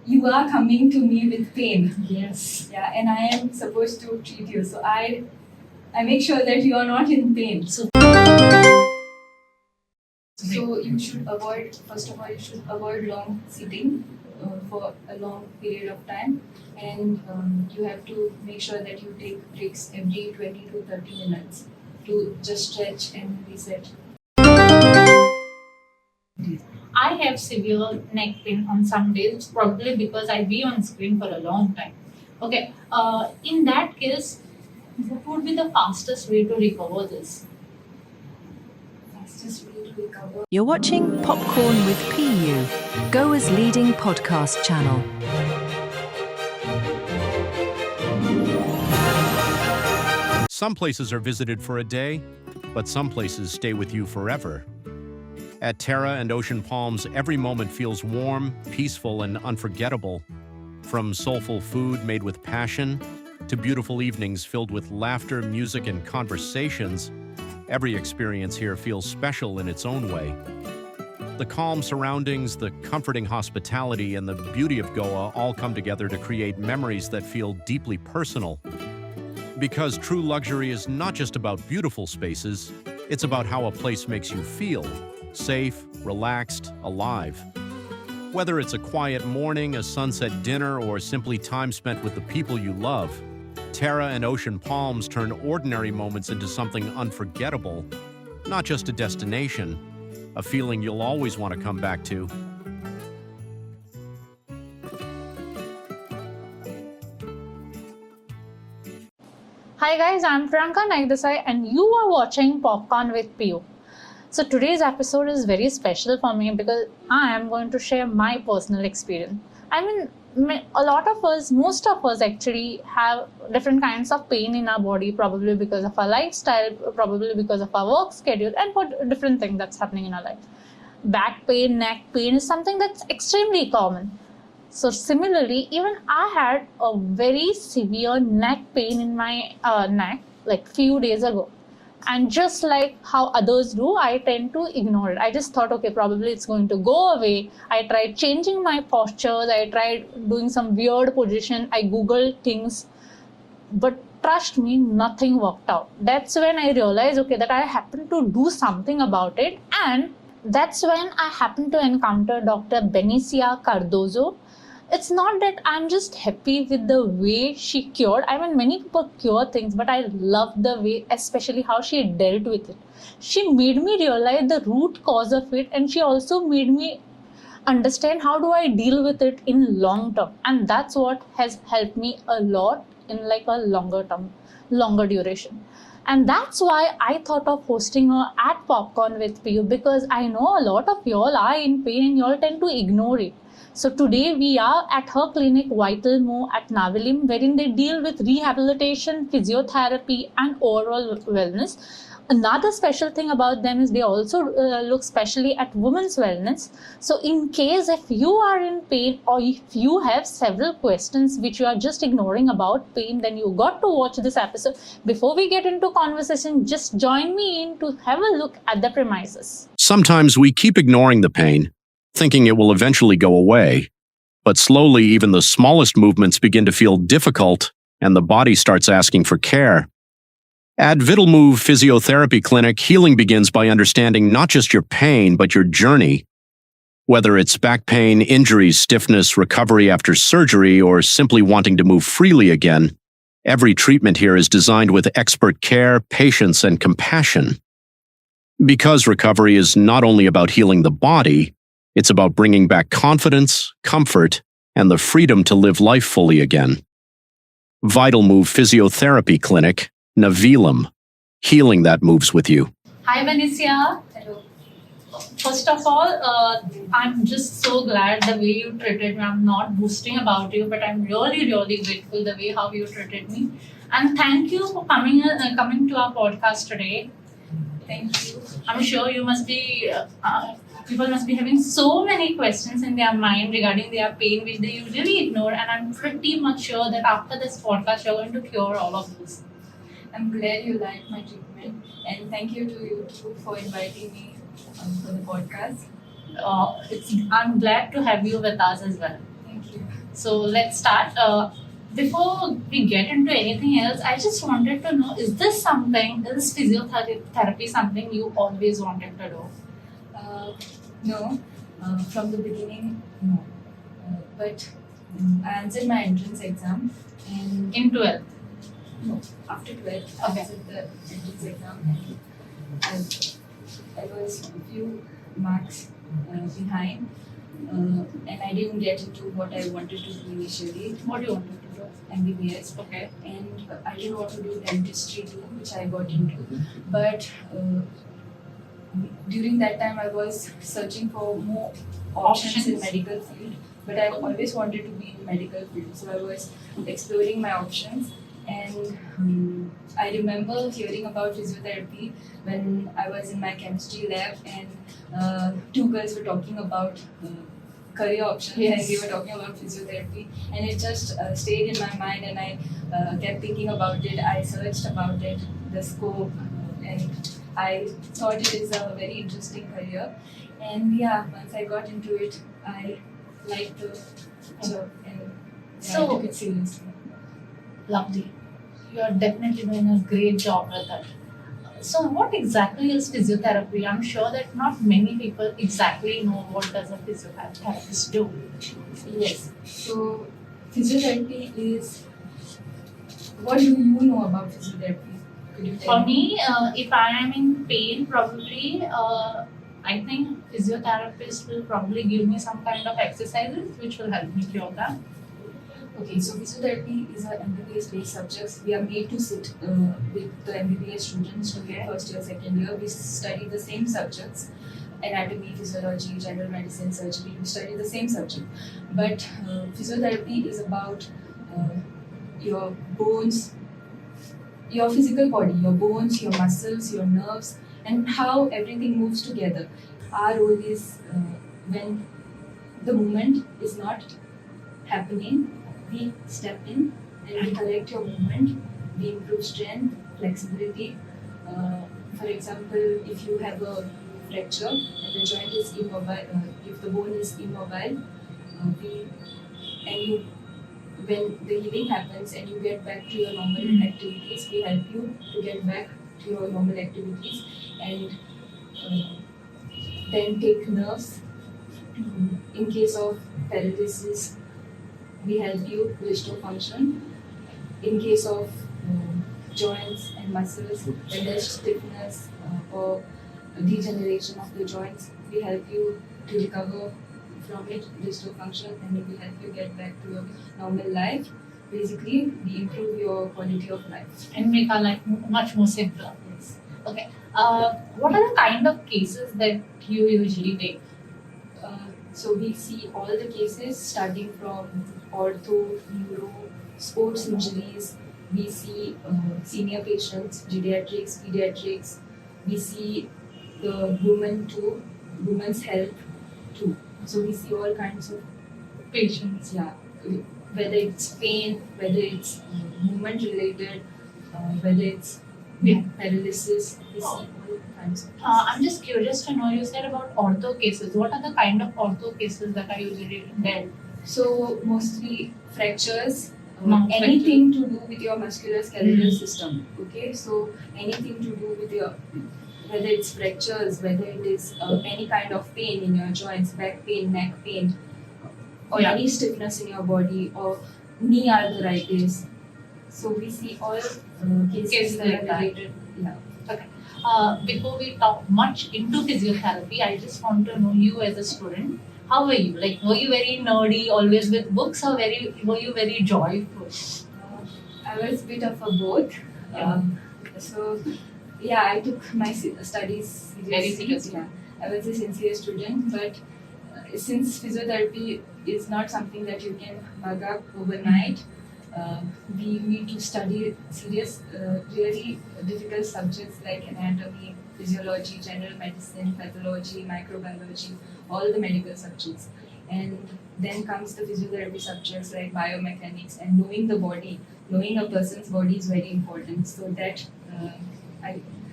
you are coming to me with pain. Yes. Yeah, and I am supposed to treat you. So I make sure that you are not in pain. So you should avoid, first of all, you should avoid long sitting for a long period of time, and you have to make sure that you take breaks every 20 to 30 minutes to just stretch and reset. I have severe neck pain on some days, probably because I be on screen for a long time. Okay, in that case, what would be the fastest way to recover this? Fastest way to recover. You're watching Popcorn with PU, Goa's leading podcast channel. Some places are visited for a day, but some places stay with you forever. At Terra and Ocean Palms, every moment feels warm, peaceful, and unforgettable. From soulful food made with passion to beautiful evenings filled with laughter, music, and conversations, every experience here feels special in its own way. The calm surroundings, the comforting hospitality, and the beauty of Goa all come together to create memories that feel deeply personal. Because true luxury is not just about beautiful spaces, it's about how a place makes you feel. Safe, relaxed, alive. Whether it's a quiet morning, a sunset dinner, or simply time spent with the people you love, Terra and Ocean Palms turn ordinary moments into something unforgettable. Not just a destination, a feeling you'll always want to come back to. Hi guys, I'm Priyanka Naidesai and you are watching Popcorn with PU. So today's episode is very special for me because I am going to share my personal experience. I mean, a lot of us, most of us actually have different kinds of pain in our body, probably because of our lifestyle, probably because of our work schedule, and for different things that's happening in our life. Back pain, neck pain is something that's extremely common. So similarly, even I had a very severe neck pain in my neck like few days ago. And just like how others do, I tend to ignore it. I just thought, okay, probably it's going to go away. I tried changing my postures. I tried doing some weird position. I Googled things. But trust me, nothing worked out. That's when I realized, okay, that I happened to do something about it. And that's when I happened to encounter Dr. Benicia Cardozo. It's not that I'm just happy with the way she cured. I mean, many people cure things, but I love the way, especially how she dealt with it. She made me realize the root cause of it, and she also made me understand how do I deal with it in long term. And that's what has helped me a lot in like a longer duration. And that's why I thought of hosting her at Popcorn with PU, because I know a lot of y'all are in pain and y'all tend to ignore it. So today we are at her clinic Vital Mo at Navilim, wherein they deal with rehabilitation, physiotherapy, and overall wellness. Another special thing about them is they also look specially at women's wellness. So in case if you are in pain or if you have several questions which you are just ignoring about pain, then you got to watch this episode. Before we get into conversation, just join me in to have a look at the premises. Sometimes we keep ignoring the pain, thinking it will eventually go away. But slowly, even the smallest movements begin to feel difficult, and the body starts asking for care. At Vitalmove Physiotherapy Clinic, healing begins by understanding not just your pain, but your journey. Whether it's back pain, injuries, stiffness, recovery after surgery, or simply wanting to move freely again, every treatment here is designed with expert care, patience, and compassion. Because recovery is not only about healing the body, it's about bringing back confidence, comfort, and the freedom to live life fully again. Vitalmove Physiotherapy Clinic, Navilim, healing that moves with you. Hi, Benicia. Hello. First of all, I'm just so glad the way you treated me. I'm not boasting about you, but I'm really, really grateful the way how you treated me. And thank you for coming to our podcast today. Thank you. I'm sure you must be, people must be having so many questions in their mind regarding their pain, which they usually ignore. And I'm pretty much sure that after this podcast, you're going to cure all of this. I'm glad you liked my treatment, and thank you to YouTube for inviting me for the podcast. I'm glad to have you with us as well. Thank you. So let's start. Before we get into anything else, I just wanted to know: is physiotherapy something you always wanted to do? No, from the beginning, no. But I answered my entrance exam, and In 12th. no, after 12th, I Okay. answered the entrance exam, and I was a few marks behind, and I didn't get into what I wanted to do initially, What do you wanted to do? MBBS. Okay. And I didn't want to do dentistry too, which I got into. But during that time, I was searching for more options in Options. medical field. But I always wanted to be in medical field, so I was exploring my options. And I remember hearing about physiotherapy when I was in my chemistry lab, and two girls were talking about career options, Yes. and we were talking about physiotherapy, and it just stayed in my mind, and I kept thinking about it. I searched about it, the scope, and I thought it is a very interesting career. And yeah, once I got into it, I liked the job, and I So- took it seriously. Lovely. You are definitely doing a great job with it. So, what exactly is physiotherapy? I'm sure that not many people exactly know what does a physiotherapist do. Yes. So physiotherapy is. What do you know about physiotherapy? Could you tell For me, if I am in pain, probably I think physiotherapist will probably give me some kind of exercises which will help me cure that. Okay, so physiotherapy is a MBBS based subject. We are made to sit with the MBBS students to get first year, second year. We study the same subjects: anatomy, physiology, general medicine, surgery. We study the same subject, but physiotherapy is about your bones, your physical body, your bones, your muscles, your nerves, and how everything moves together. Our role is when the movement is not happening, we step in and we correct your movement, we improve strength, flexibility. For example, if you have a fracture and the joint is immobile, if the bone is immobile, we and you when the healing happens and you get back to your normal activities, we help you to get back to your normal activities, and then take nerves. In case of paralysis, we help you restore function. In case of joints and muscles, when there's stiffness or degeneration of the joints, we help you to recover from it, restore function, and we help you get back to your normal life. Basically, we improve your quality of life. And make our life much more simpler. Yes. Okay. What are the kind of cases that you usually take? So we see all the cases starting from ortho, neuro, sports injuries. We see senior patients, geriatrics, pediatrics. We see the women too, women's health too. So we see all kinds of Patients. yeah, whether it's pain, whether it's movement related, whether it's Yeah. paralysis. We see all kinds of cases. I'm just curious to know, you said about ortho cases. What are the kind of ortho cases that are usually dealt? So mostly fractures, Non-fracture. anything to do with your musculoskeletal system. Okay, so anything to do with your whether it's fractures, whether it is any kind of pain in your joints, back pain, neck pain, or Yeah. any stiffness in your body, or knee arthritis. So we see all cases that like are that. related. Yeah. Before we talk much into physiotherapy, I just want to know you as a student. How were you? Like, were you very nerdy, always with books, or were you very joyful? I was a bit of a both. Yeah. So yeah, I took my studies seriously. Very seriously. Yeah, I was a sincere student, but since physiotherapy is not something that you can mug up overnight, we need to study really difficult subjects like anatomy, physiology, general medicine, pathology, microbiology, all the medical subjects. And then comes the physiotherapy subjects like biomechanics, and knowing the body, knowing a person's body is very important. So that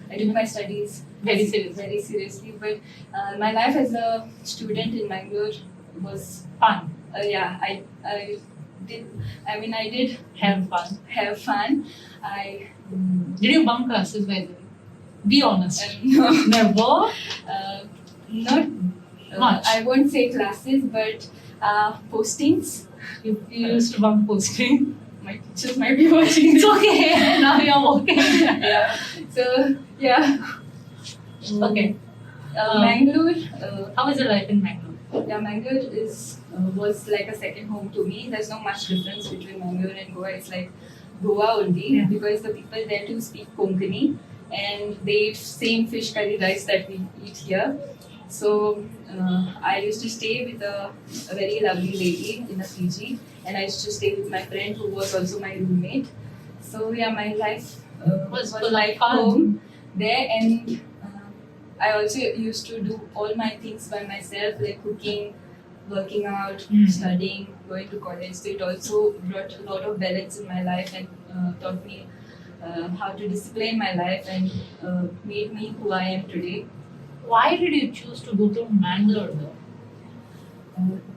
I took my studies Very seriously. very seriously. But my life as a student in Bangalore was Fun. yeah, I I did Have fun. have fun. I Did you bunk classes, by the way? Be honest. no, Never. not Much. I won't say classes, but postings. You used to bunk posting. My teachers might be watching It's this. okay. Now you're working. Yeah. So yeah. Okay. Mangalore. How is your life in Mangalore? Yeah, Mangalore was like a second home to me. There's not much difference between Mangalore and Goa. It's like Goa only Yeah. because the people there do speak Konkani and they eat same fish curry rice that we eat here. So I used to stay with a very lovely lady in a PG, and I used to stay with my friend who was also my roommate. So yeah, my life Was was full like of fun. home there, and I also used to do all my things by myself, like cooking, working out, studying, going to college. So it also brought a lot of balance in my life and taught me how to discipline my life and made me who I am today. Why did you choose to go to Mangalore though?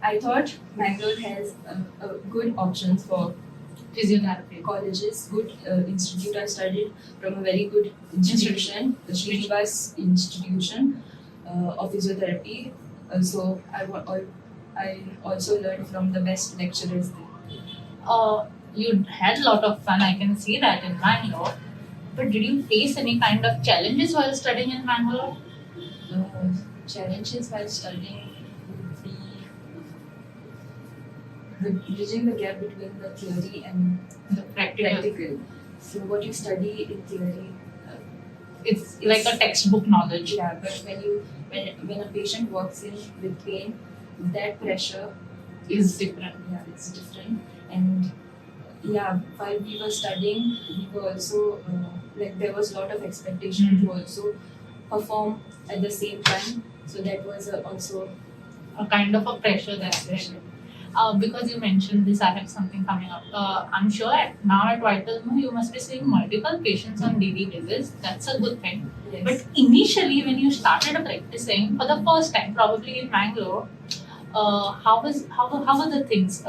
I thought Mangalore has good options for Physiotherapy. colleges, good institute. I studied from a very good institution, the Srinivas Institution of Physiotherapy. So I also learned from the best lecturers there. You had a lot of fun, I can see that in Mangalore. But did you face any kind of challenges while studying in Mangalore? Challenges while studying would be bridging the gap between the theory and The practical. practical. So what you study in theory, It's like a textbook knowledge. yeah, but when a patient walks in with pain, that pressure Is different. yeah, it's different. And yeah, while we were studying, we were also like there was a lot of expectation to also perform at the same time. So that was also A kind of a pressure that's there. Because you mentioned this, I have something coming up. I'm sure now at Vitalmo you must be seeing multiple patients on daily basis. That's a good thing. yes. But initially, when you started practicing for the first time, probably in Mangalore, how were the things?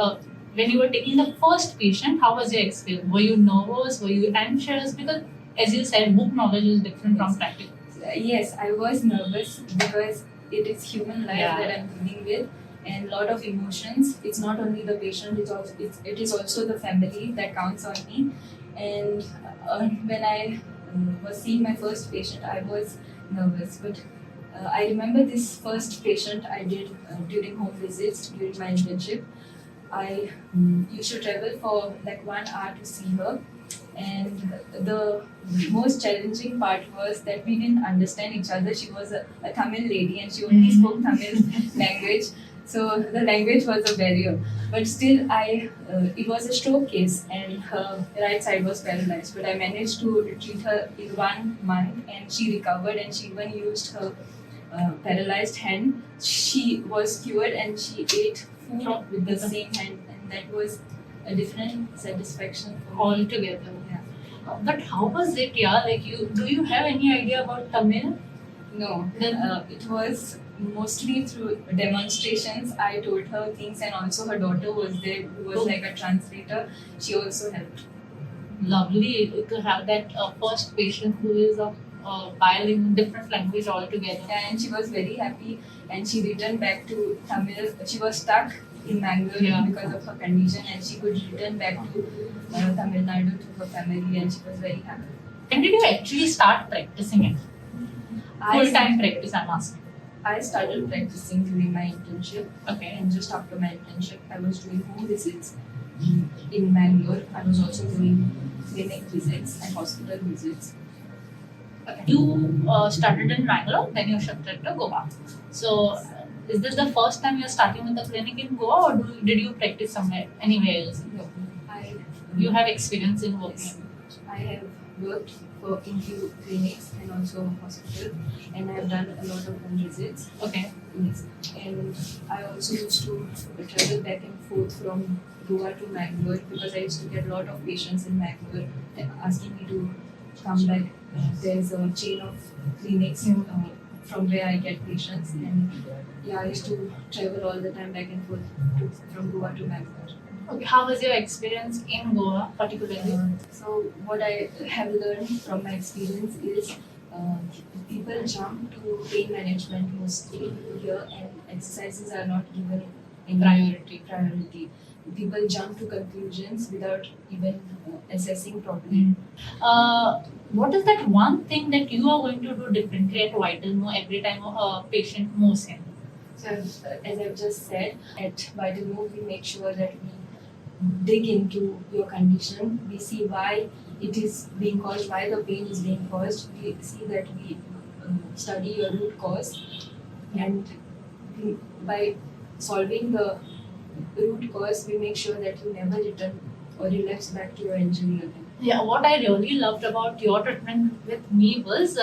When you were taking the first patient, how was your experience? Were you nervous? Were you anxious? Because, as you said, book knowledge is different from practical. Yes, I was nervous because it is human life Yeah. that I'm dealing with and a lot of emotions. It's not only the patient, it is also the family that counts on me. And when I was seeing my first patient, I was nervous. But I remember this first patient I did during home visits during my internship. I used to travel for like 1 hour to see her. And the most challenging part was that we didn't understand each other. She was a Tamil lady and she only spoke Tamil language. So the language was a barrier. But still, it was a stroke case and her right side was paralyzed. But I managed to treat her in 1 month and she recovered and she even used her paralyzed hand. She was cured and she ate food with the same hand. And that was a different satisfaction for me. Altogether. Yeah. But how was it, yeah? Like, do you have any idea about Tamil? No, it was mostly through demonstrations. I told her things, and also her daughter was there, who was like a translator. She also helped. Lovely to have that first patient who is a bilingual, different language altogether. Yeah, and she was very happy, and she returned back to Tamil. She was stuck in Mangalore Yeah. because of her condition, and she could return back to Tamil Nadu to her family, and she was very happy. When did you actually start practicing it? Full time practice, I'm asking. I started practicing during my internship. Okay. And just after my internship, I was doing home visits in Mangalore. I was also doing clinic visits and hospital visits. You started in Bangalore, then you shifted to Goa. So, is this the first time you're starting with the clinic in Goa, or did you practice somewhere, anywhere else? No, You have experience in working. I have worked in few clinics and also hospital, and I have done a lot of home visits. Okay. Yes. And I also used to travel back and forth from Goa to Mangalore because I used to get a lot of patients in Mangalore asking me to come back. There's a chain of clinics from where I get patients, and yeah, I used to travel all the time back and forth from Goa to Mangalore. Okay, how was your experience in Goa, particularly? So what I have learned from my experience is people jump to pain management mostly here, and exercises are not given any priority. People jump to conclusions without even assessing properly. What is that one thing that you are going to do differently at Vital Move every time a patient moves in? So as I've just said, at Vital Move we make sure that we dig into your condition. We see why it is being caused, why the pain is being caused. We see that we study your root cause, and by solving the root cause, we make sure that you never return or relapse back to your injury again. Yeah, what I really loved about your treatment with me was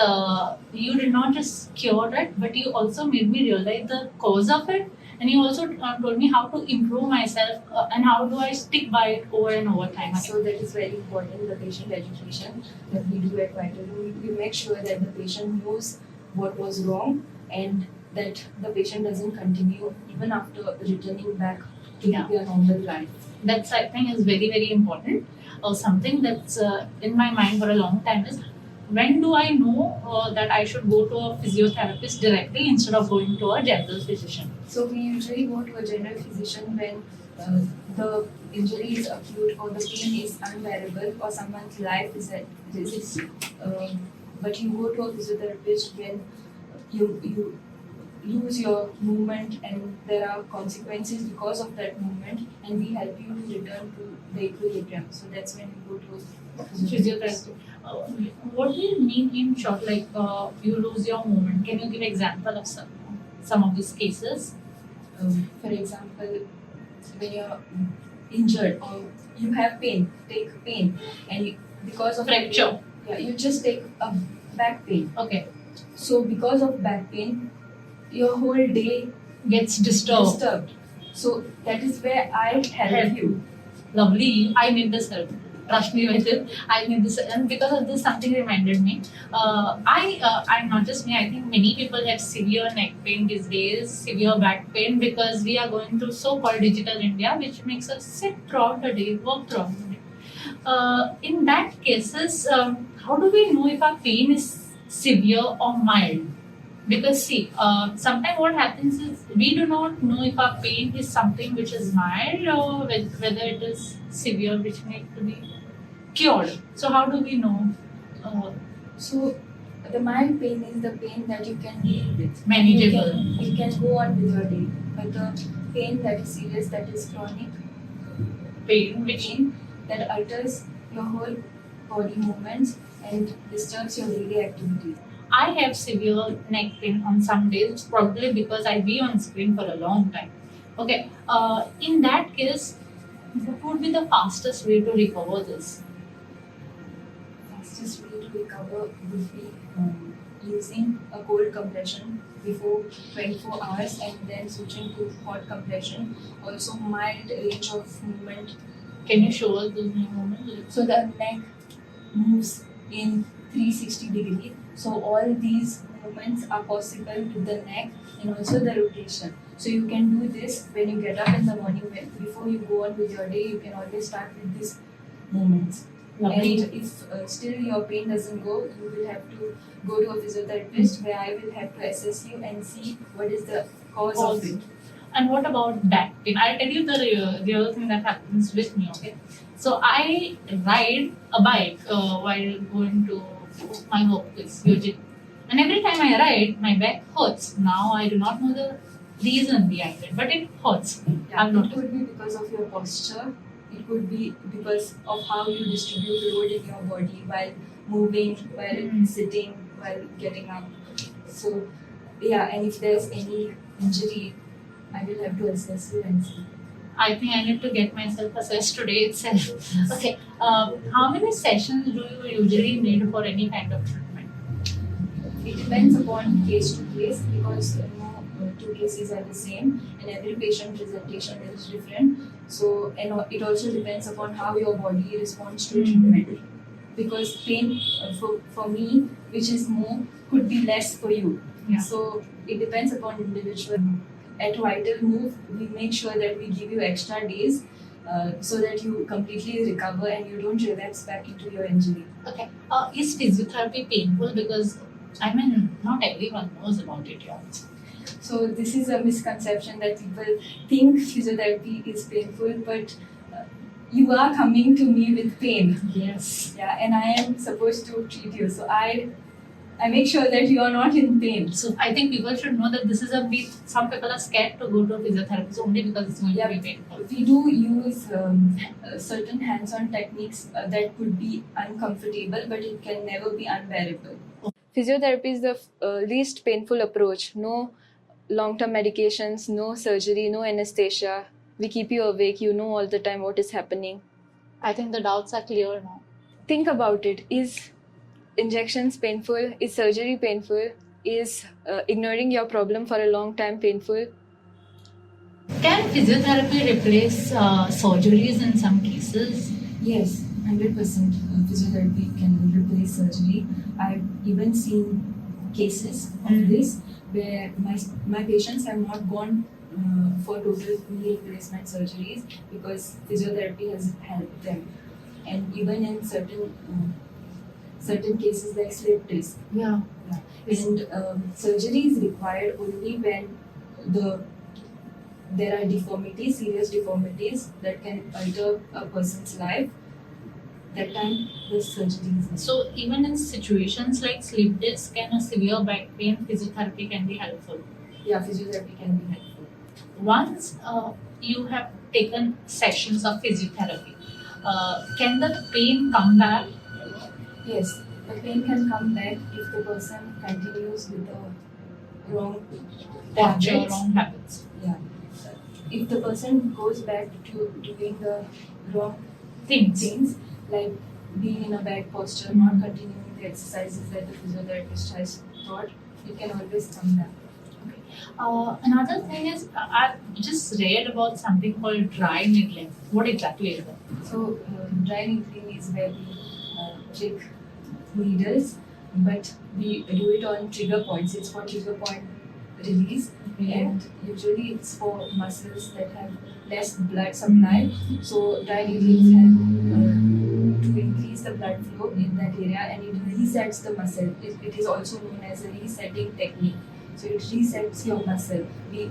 you did not just cure it, but you also made me realize the cause of it, and you also told me how to improve myself and how do I stick by it over and over time. So that is very important, the patient education that we do at Vital. We make sure that the patient knows what was wrong and that the patient doesn't continue even after returning back to their normal life. That's, I think, is very, very important. Something that's in my mind for a long time is, when do I know that I should go to a physiotherapist directly instead of going to a general physician? So we usually go to a general physician when the injury is acute or the pain is unbearable or someone's life is at risk. But you go to a physiotherapist when you lose your movement and there are consequences because of that movement, and we help you to return to the equilibrium. So that's when you go to a Physiotherapy. What do you mean in short, like you lose your movement? Can you give example of some of these cases? For example, when you're injured or you have pain, take pain, and because of Fracture. You just take a back pain. Okay. So because of back pain, your whole day Gets disturbed. So that is where I help you. Lovely. I need this help. Trust me with it. I need this, and because of this, something reminded me. I'm not just me. I think many people have severe neck pain these days, severe back pain, because we are going through so-called digital India, which makes us sit throughout the day, work throughout the day. In that cases, how do we know if our pain is severe or mild? Because see, sometimes what happens is we do not know if our pain is something which is mild or whether it is severe, which needs to be cured. So how do we know? So the mild pain is the pain that you can deal with. Manageable. You can go on with your day. But the pain that is serious, that is chronic Pain which pain that alters your whole body movements and disturbs your daily activities. I have severe neck pain on some days, probably because I be on screen for a long time. Okay, in that case, what would be the fastest way to recover this? Fastest way to recover would be using a cold compression before 24 hours and then switching to hot compression. Also mild range of movement. Can you show us those new movements? So the neck moves in 360 degree. So all these movements are possible with the neck and also the rotation. So you can do this when you get up in the morning. Before you go on with your day, you can always start with these movements. Lovely. And if still your pain doesn't go, you will have to go to a physiotherapist where I will have to assess you and see what is the cause of it. And what about back pain? I'll tell you the real thing that happens with me, okay? So I ride a bike while going to my workplace, usually. And every time I ride, my back hurts. Now I do not know the reason behind it, but it hurts. Yeah, it could be because of your posture. It could be because of how you distribute load in your body while moving, while sitting, while getting up. So, yeah, and if there's any injury, I will have to assess you and see. I think I need to get myself assessed today itself. Okay, how many sessions do you usually need for any kind of treatment? It depends upon case to case because no two cases are the same and every patient presentation is different. So, and it also depends upon how your body responds to treatment. Because pain for me, which is more, could be less for you. Yeah. So it depends upon individual. At Vital Move, we make sure that we give you extra days so that you completely recover and you don't relapse back into your injury. Okay. Is physiotherapy painful? Because I mean, not everyone knows about it yet. So this is a misconception that people think physiotherapy is painful, but you are coming to me with pain. Yes. Yeah, and I am supposed to treat you. So I make sure that you are not in pain. So I think people should know that this is a myth. Some people are scared to go to a physiotherapist only because it's going to be painful. We do use certain hands-on techniques that could be uncomfortable, but it can never be unbearable. Physiotherapy is the least painful approach. No long-term medications, no surgery, no anesthesia. We keep you awake. You know all the time what is happening. I think the doubts are clear now. Think about it. Is injections painful? Is surgery painful? Is ignoring your problem for a long time painful? Can physiotherapy replace surgeries in some cases? Yes, 100% physiotherapy can replace surgery. I've even seen cases of this where my patients have not gone for total knee replacement surgeries because physiotherapy has helped them. And even in certain cases like slip disc. Yeah. And surgery is required only when there are deformities, serious deformities that can alter a person's life. That time the surgery is. So even in situations like slip disc and a severe back pain, physiotherapy can be helpful. Yeah, physiotherapy can be helpful. Once you have taken sessions of physiotherapy, can the pain come back? Yes, the pain can come back if the person continues with the wrong Posture, habits. wrong habits. Yeah. If the person goes back to doing the wrong things, like being in a bad posture, not continuing the exercises that the physiotherapist has taught, it can always come back. Another thing is, I've just read about something called dry needling. What exactly is that? So, dry needling is where we prick needles, but we do it on trigger points. It's for trigger point release, and usually it's for muscles that have less blood supply. So, dry needlings have to increase the blood flow in that area, and it resets the muscle. It is also known as a resetting technique. So it resets your muscle. We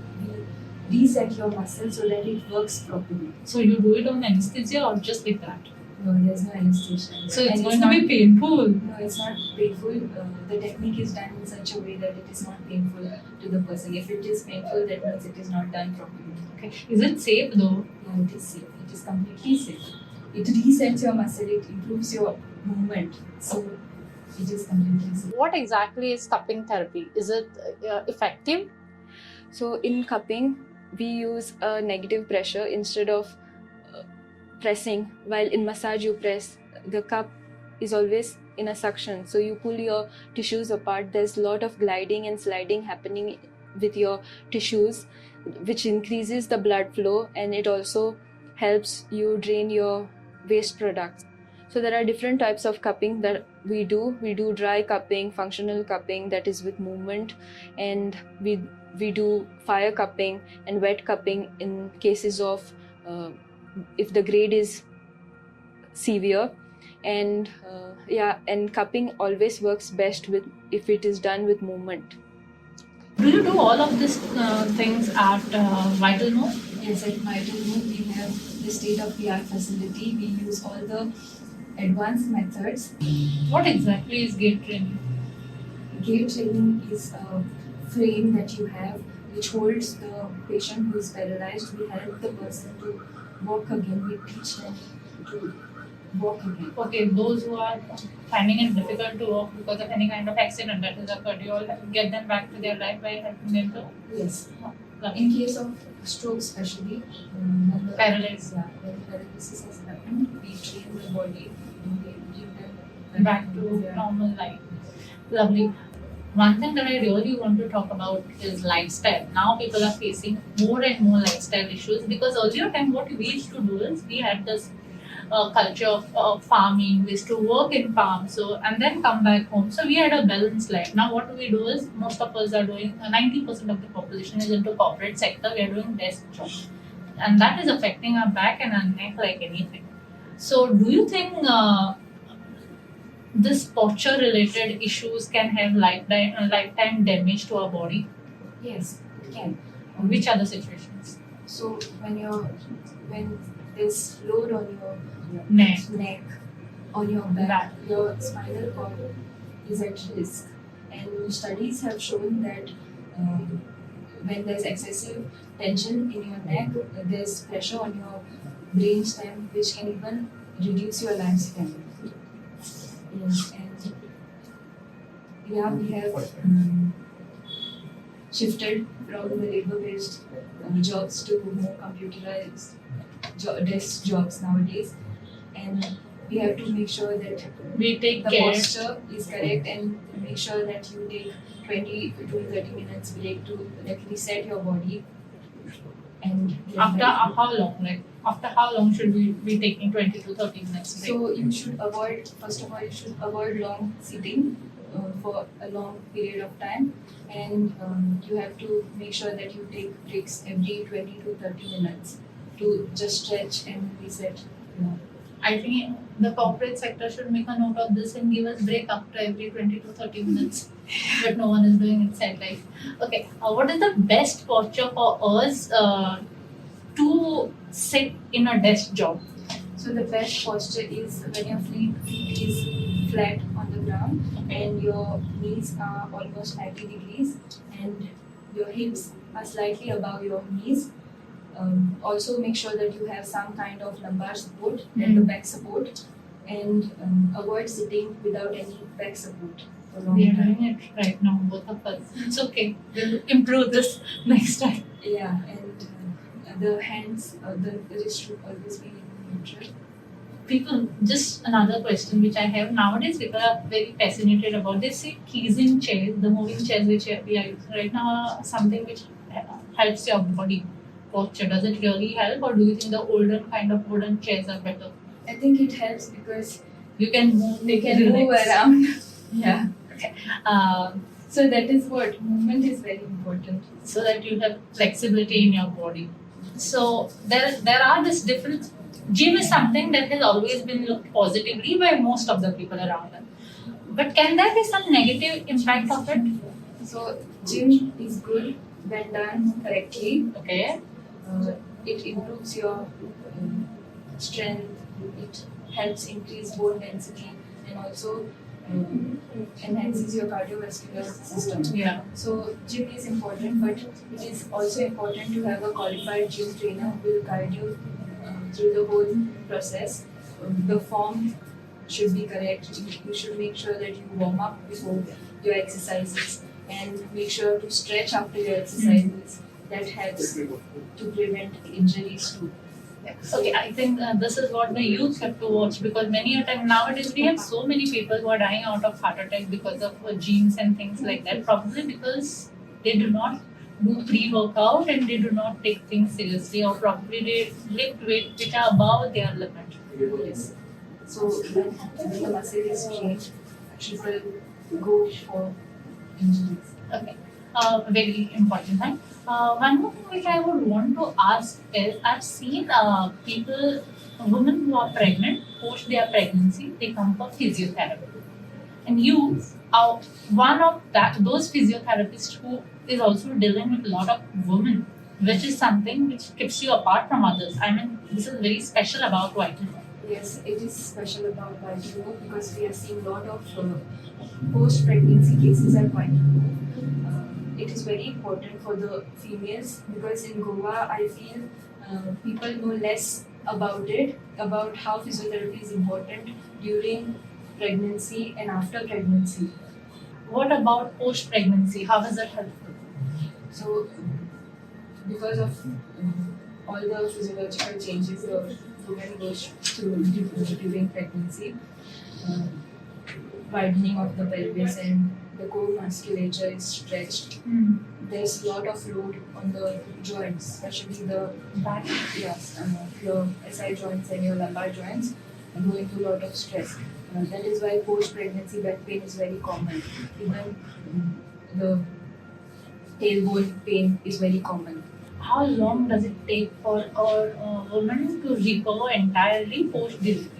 reset your muscle so that it works properly. So you do it on anesthesia or just like that? No, there's no anesthesia. So it's going to be painful. No, it's not painful. The technique is done in such a way that it is not painful to the person. If it is painful, that means it is not done properly. Okay. Is it safe though? Yeah, it is safe. It is completely safe. It resets your muscle. It improves your movement. So it is completely safe. What exactly is cupping therapy? Is it effective? So in cupping, we use a negative pressure instead of pressing. While in massage you press, the cup is always in a suction. So you pull your tissues apart. There's a lot of gliding and sliding happening with your tissues, which increases the blood flow, and it also helps you drain your waste products. So there are different types of cupping that we do. We do dry cupping, functional cupping, that is with movement, and we do fire cupping and wet cupping in cases of if the grade is severe. And and cupping always works best if it is done with movement. Do you do all of these things at Vital Move? Yes, at Vital Move we have the state-of-the-art facility. We use all the advanced methods. What exactly is gait training? Gait training is a frame that you have which holds the patient who is paralyzed. We help the person to walk again. We teach them to walk again. Okay, those who are finding it difficult to walk because of any kind of accident that has occurred, you all get them back to their life by helping them to Yes. Lovely. In case of stroke especially, when the Paralysis. when paralysis has happened, we train the body and we give them back to normal life. Lovely. One thing that I really want to talk about is lifestyle. Now people are facing more and more lifestyle issues because earlier time what we used to do is we had this culture of farming. We used to work in farm, and then come back home. So we had a balanced life. Now what we do is most of us are doing 90% of the population is into corporate sector. We are doing desk jobs. and that is affecting our back and our neck like anything. So, do you think this posture related issues can have lifetime damage to our body? Yes, it can. Which are the situations? So when there's load on your Neck. on your back, Back. your spinal cord is at risk. And studies have shown that when there's excessive tension in your neck, there's pressure on your brain stem, which can even reduce your lifespan. Yes, and yeah, we have shifted from the labor-based jobs to more computerized desk jobs nowadays, and we have to make sure that We take the care. posture is correct and make sure that you take 20 to 30 minutes break to reset your body. And After how long? Like after how long should we be taking 20 to 30 minutes break? so you should avoid, first of all, you should avoid long sitting for a long period of time, and you have to make sure that you take breaks every 20 to 30 minutes to just stretch and reset. I think the corporate sector should make a note of this and give us break after every 20 to 30 minutes. But no one is doing it said life. Okay, what is the best posture for us to sit in a desk job? So the best posture is when your feet is flat on the ground and your knees are almost 90 degrees and your hips are slightly above your knees. Also make sure that you have some kind of lumbar support and the back support, and avoid sitting without any back support for long We are time. doing it right now, both of us. It's okay. We'll improve this next time. Yeah, and the hands, the wrist should always be neutral. People, just another question which I have nowadays, people are very fascinated about. They say keys in chairs, the moving chairs which we are using right now, are something which helps your body posture. Does it really help, or do you think the older kind of wooden chairs are better? I think it helps because You can move, they can move relax. around. Yeah. Uh, So that is what movement is very important. so that you have flexibility in your body. So there are this different. Gym is something that has always been looked positively by most of the people around us. But can there be some negative impact of it? So gym is good when done correctly. Okay. It improves your strength. It helps increase bone density and also enhances your cardiovascular system. Yeah. So gym is important, but it is also important to have a qualified gym trainer who will guide you through the whole process. The form should be correct. You should make sure that you warm up before your exercises and make sure to stretch after your exercises. That helps to prevent injuries too. Okay, I think this is what the youth have to watch, because many a time nowadays we have so many people who are dying out of heart attack because of genes and things like that. Probably because they do not do pre-workout and they do not take things seriously, or probably they lift weight which are above their limit. Yes. So when the muscle is strained, people go for injuries. Okay, very important thing. One more thing which I would want to ask is, I've seen people, women who are pregnant, post their pregnancy, they come for physiotherapy. And you are one of those physiotherapists who is also dealing with a lot of women, which is something which keeps you apart from others. I mean, this is very special about Vital. Yes, it is special about Vital because we are seeing a lot of post-pregnancy cases at Vital. It is very important for the females because in Goa, I feel people know less about it, about how physiotherapy is important during pregnancy and after pregnancy. What about post pregnancy? How is it helpful? So, because of all the physiological changes the woman goes through during pregnancy, widening of the pelvis and the core musculature is stretched. There's a lot of load on the joints, especially the Back. your SI joints and your lumbar joints go into a lot of stress. That is why post-pregnancy back pain is very common. Even the tailbone pain is very common. how long does it take for a woman to recover entirely post delivery?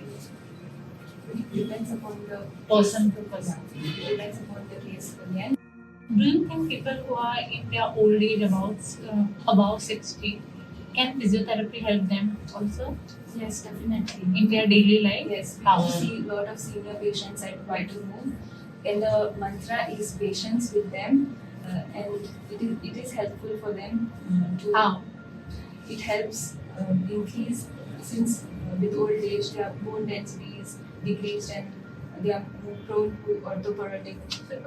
It depends upon the Person to person. It depends upon the case again. Do you think people who are in their old age, above 60, can physiotherapy help them also Yes, definitely. in their daily life? Yes, How? we see a lot of senior patients at Vital Move, and the mantra is patience with them, and it is helpful for them to. How? It helps increase since with old age their bone density is decreased and they are more prone to orthoporotic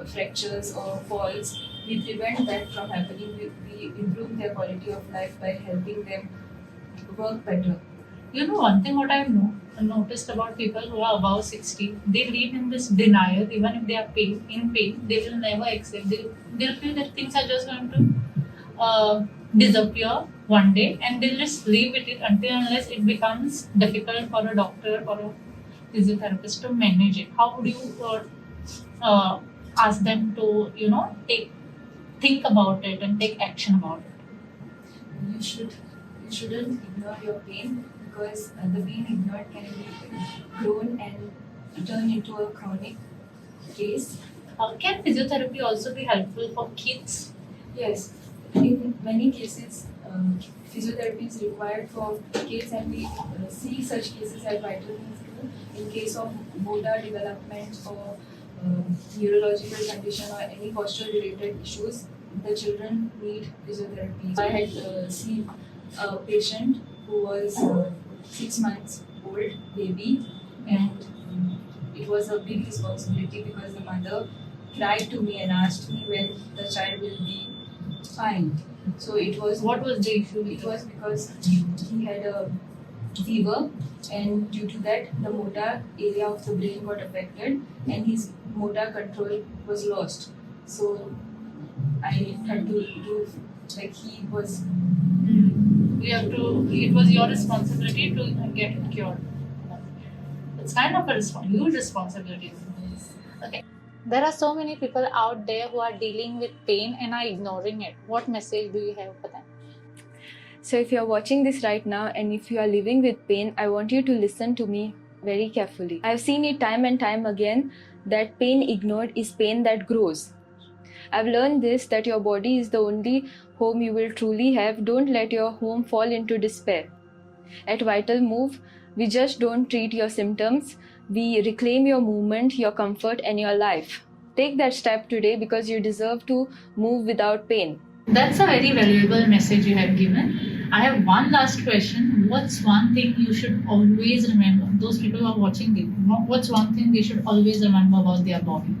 fractures or falls. We prevent that from happening. We improve their quality of life by helping them work better. You know, one thing what I've noticed about people who are above 60, they live in this denial. Even if they are in pain, they will never accept. They'll feel that things are just going to disappear one day, and they'll just live with it until unless it becomes difficult for a doctor or a physiotherapist to manage it. How would you ask them to, think about it and take action about it? You shouldn't ignore your pain because the pain ignored can be grown and turn into a chronic case. Can physiotherapy also be helpful for kids? Yes, in many cases, physiotherapy is required for kids, and we see such cases at Vital Move too. In case of motor development or neurological condition or any postural related issues, the children need physiotherapy. I had seen a patient who was 6 months old baby, and it was a big responsibility because the mother cried to me and asked me when the child will be fine. So it was. What was the issue? It was because he had a fever, and due to that, the motor area of the brain got affected, and his motor control was lost. So I had to do like he was. It was your responsibility to get it cured. It's kind of a huge responsibility. Okay. There are so many people out there who are dealing with pain and are ignoring it. What message do you have for them? So if you are watching this right now and if you are living with pain, I want you to listen to me very carefully. I've seen it time and time again that pain ignored is pain that grows. I've learned this, that your body is the only home you will truly have. Don't let your home fall into despair. At Vital Move, we just don't treat your symptoms. We reclaim your movement, your comfort, and your life. Take that step today because you deserve to move without pain. That's a very valuable message you have given. I have one last question. What's one thing you should always remember? Those people who are watching this, what's one thing they should always remember about their body?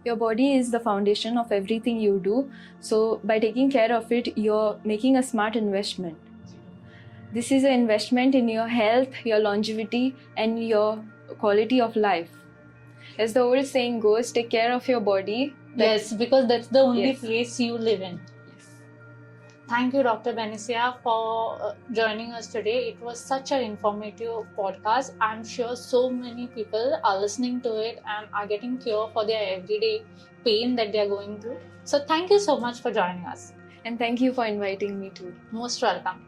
Your body is the foundation of everything you do. So by taking care of it, you're making a smart investment. This is an investment in your health, your longevity, and your quality of life. As the old saying goes, take care of your body. Yes, because that's the only Yes. place you live in. Thank you, Dr. Benesia, for joining us today. It was such an informative podcast. I'm sure so many people are listening to it and are getting cure for their everyday pain that they are going through. So thank you so much for joining us. And thank you for inviting me too. Most welcome.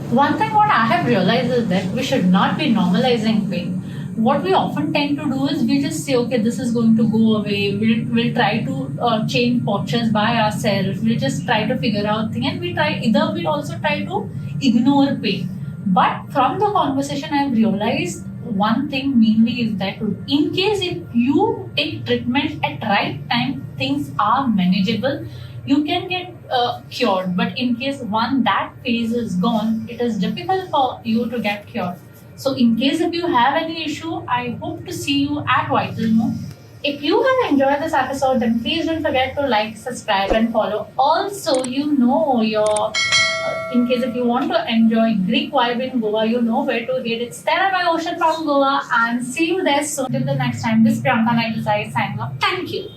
One thing what I have realized is that we should not be normalizing pain. What we often tend to do is we just say, okay, this is going to go away. We'll try to change postures by ourselves. We'll just try to figure out things, and we'll also try to ignore pain. But from the conversation, I've realized one thing mainly is that in case if you take treatment at right time, things are manageable. You can get cured. But in case that phase is gone, it is difficult for you to get cured. So in case if you have any issue, I hope to see you at Vital Move. If you have enjoyed this episode, then please don't forget to like, subscribe and follow. Also, in case if you want to enjoy Greek vibe in Goa, you know where to hit. It's Terra by Ocean from Goa, and see you there soon. Till the next time, this is Priyanka Naidusai signing off. Thank you.